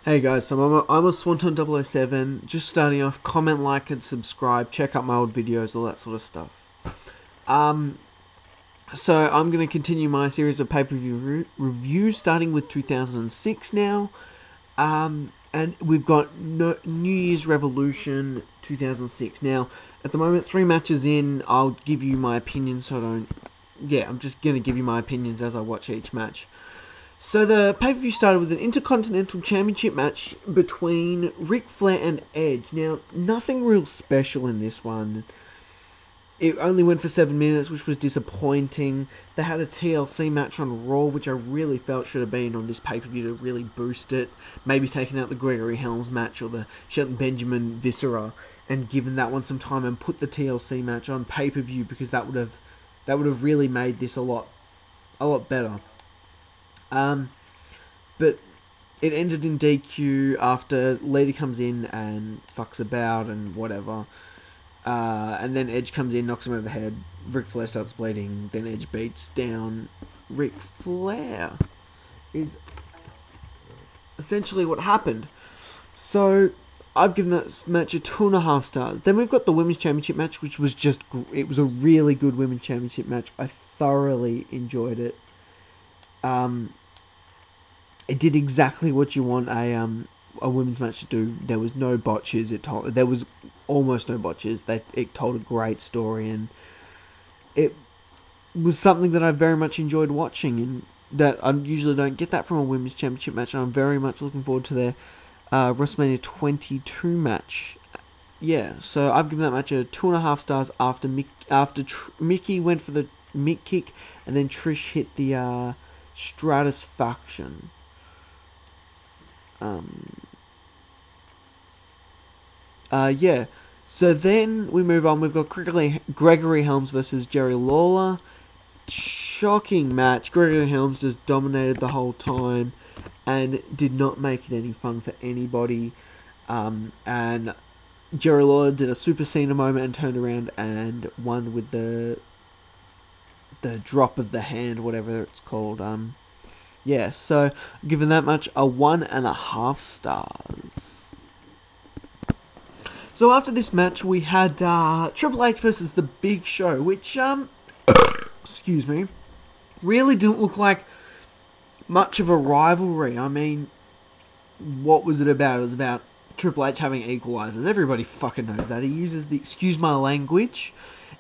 Hey guys, so I'm a Swanton007, just starting off, comment, like and subscribe, check out my old videos, all that sort of stuff. Um, so I'm going to continue my series of pay-per-view reviews, starting with 2006 now. And we've got New Year's Revolution 2006. Now, at the moment, 3 matches in, I'll give you my opinions so I don't... Yeah, I'm just going to give you my opinions as I watch each match. So the pay-per-view started with an Intercontinental Championship match between Ric Flair and Edge. Now, nothing real special in this one. It only went for 7 minutes, which was disappointing. They had a TLC match on Raw, which I really felt should have been on this pay-per-view to really boost it. Maybe taking out the Gregory Helms match or the Shelton Benjamin Viscera and given that one some time and put the TLC match on pay-per-view, because that would have really made this a lot better. But it ended in DQ after Lita comes in and fucks about and whatever. And then Edge comes in, knocks him over the head. Ric Flair starts bleeding. Then Edge beats down Ric Flair. Is essentially what happened. So I've given that match a 2.5 stars. Then we've got the Women's Championship match, which was it was a really good Women's Championship match. I thoroughly enjoyed it. It did exactly what you want a women's match to do. There was no botches. There was almost no botches. It told a great story, and it was something that I very much enjoyed watching, and that I usually don't get that from a women's championship match. And I'm very much looking forward to their WrestleMania 22 match. Yeah, so I've given that match a 2.5 stars after Mickie went for the mid kick, and then Trish hit the Stratus faction. Yeah. So then we move on. We've got Gregory Helms versus Jerry Lawler. Shocking match. Gregory Helms just dominated the whole time and did not make it any fun for anybody. And Jerry Lawler did a Super Cena moment and turned around and won with the drop of the hand, whatever it's called. Yeah, so given that much a 1.5 stars. So after this match, we had Triple H versus The Big Show, which excuse me, really didn't look like much of a rivalry. I mean, what was it about? It was about Triple H having equalizers. Everybody fucking knows that. He uses the, excuse my language,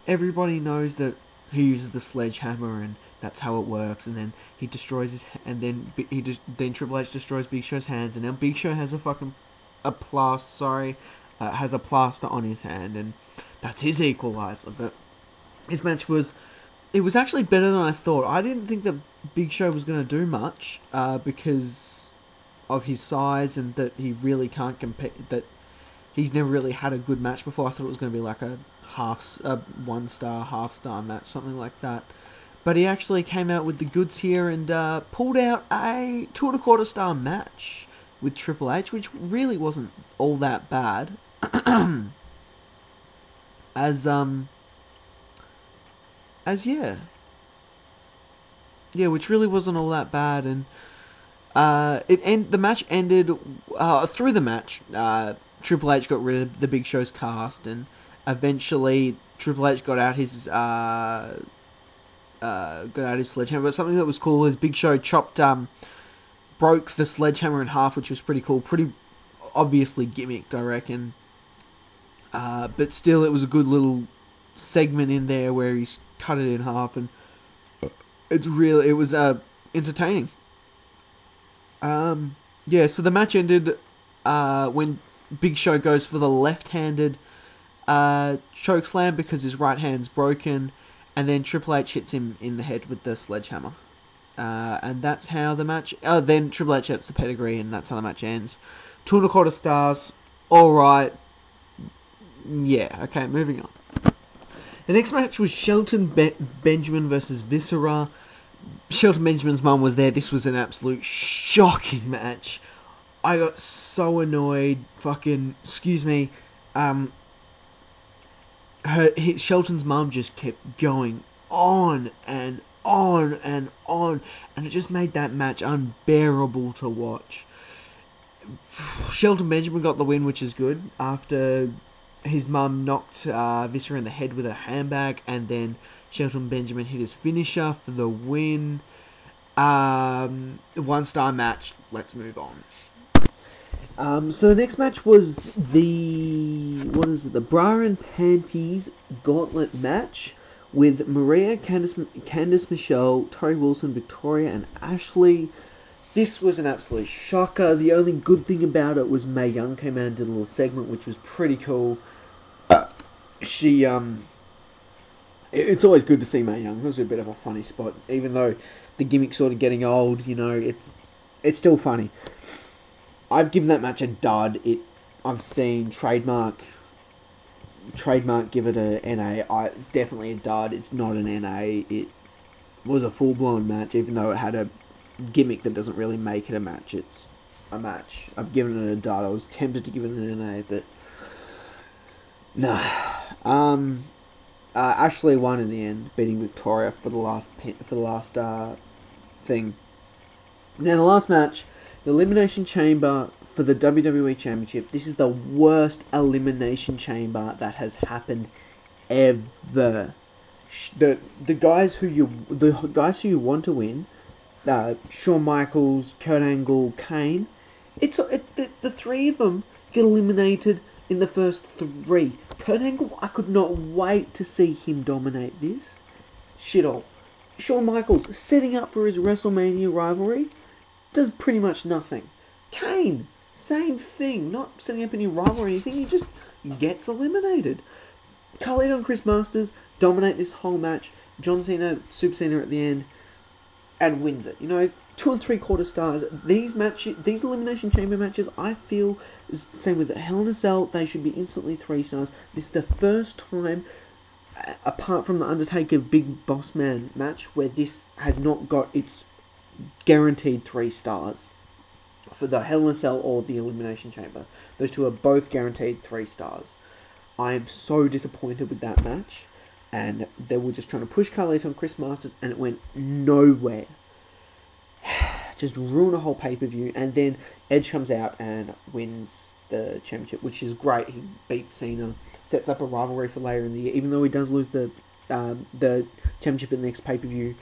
everybody knows that he uses the sledgehammer and that's how it works. And then he destroys his, and then then Triple H destroys Big Show's hands, and now Big Show has has a plaster on his hand, and that's his equalizer. But his match was actually better than I thought. I didn't think that Big Show was going to do much because of his size, and that he really can't compare. That he's never really had a good match before. I thought it was going to be like a 1-star, half-star match, something like that. But he actually came out with the goods here and pulled out a 2.25 star match with Triple H, which really wasn't all that bad. Which really wasn't all that bad, and the match ended through the match. Triple H got rid of the Big Show's cast, and eventually Triple H got out his sledgehammer. But something that was cool is Big Show broke the sledgehammer in half, which was pretty cool. Pretty obviously gimmicked, I reckon. But still, it was a good little segment in there where he's cut it in half, and it was entertaining. So the match ended when Big Show goes for the left-handed chokeslam because his right hand's broken, and then Triple H hits him in the head with the sledgehammer. And that's how the match... then Triple H hits the pedigree, and that's how the match ends. 2.25 stars. Alright. Yeah, okay, moving on. The next match was Shelton Benjamin versus Viscera. Shelton Benjamin's mum was there. This was an absolute shocking match. I got so annoyed. Excuse me. Shelton's mum just kept going on and on and on, and it just made that match unbearable to watch. Shelton Benjamin got the win, which is good, after his mum knocked Viscera in the head with a handbag, and then Shelton Benjamin hit his finisher for the win. 1-star match. Let's move on. So the next match was the Bra and Panties Gauntlet match with Maria, Candice, Michelle, Torrie Wilson, Victoria, and Ashley. This was an absolute shocker. The only good thing about it was Mae Young came out and did a little segment, which was pretty cool. It's always good to see Mae Young. It was a bit of a funny spot, even though the gimmick's sort of getting old. You know, it's still funny. I've given that match a dud. I've seen Trademark give it a NA. It's definitely a dud. It's not an NA. It was a full-blown match, even though it had a gimmick that doesn't really make it a match. It's a match. I've given it a dud. I was tempted to give it an NA, but no. Ashley won in the end, beating Victoria for the last thing. Now the last match, the Elimination Chamber for the WWE Championship. This is the worst Elimination Chamber that has happened ever. The guys who you want to win, Shawn Michaels, Kurt Angle, Kane. The three of them get eliminated in the first 3. Kurt Angle, I could not wait to see him dominate this. Shit all. Shawn Michaels, setting up for his WrestleMania rivalry, does pretty much nothing. Kane, same thing. Not setting up any rivalry or anything. He just gets eliminated. Carlito and Chris Masters dominate this whole match. John Cena, Super Cena at the end, and wins it. You know, 2 3/4 stars. These Elimination Chamber matches, I feel, is the same with the Hell in a Cell. They should be instantly 3 stars. This is the first time, apart from the Undertaker Big Boss Man match, where this has not got its guaranteed 3 stars. For the Hell in a Cell or the Elimination Chamber. Those two are both guaranteed 3 stars. I am so disappointed with that match. And they were just trying to push Carlito and Chris Masters, and it went nowhere. Just ruin a whole pay-per-view, and then Edge comes out and wins the championship, which is great. He beats Cena, sets up a rivalry for later in the year. Even though he does lose the championship in the next pay-per-view,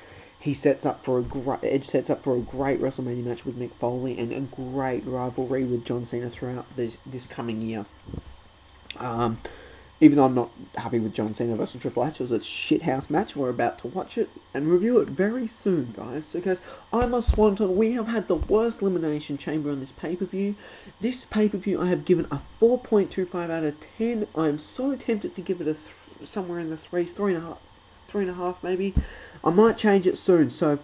Edge sets up for a great WrestleMania match with Mick Foley, and a great rivalry with John Cena throughout this coming year. Even though I'm not happy with John Cena versus Triple H, it was a shithouse match. We're about to watch it and review it very soon, guys. So, guys, I'm a Swanton. We have had the worst Elimination Chamber on this pay-per-view. This pay-per-view I have given a 4.25 out of 10. I'm so tempted to give it somewhere in the 3.5 maybe. I might change it soon, so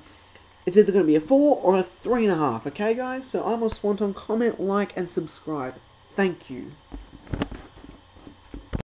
it's either going to be a 4 or a 3.5, okay, guys? So, I'm a Swanton. Comment, like, and subscribe. Thank you.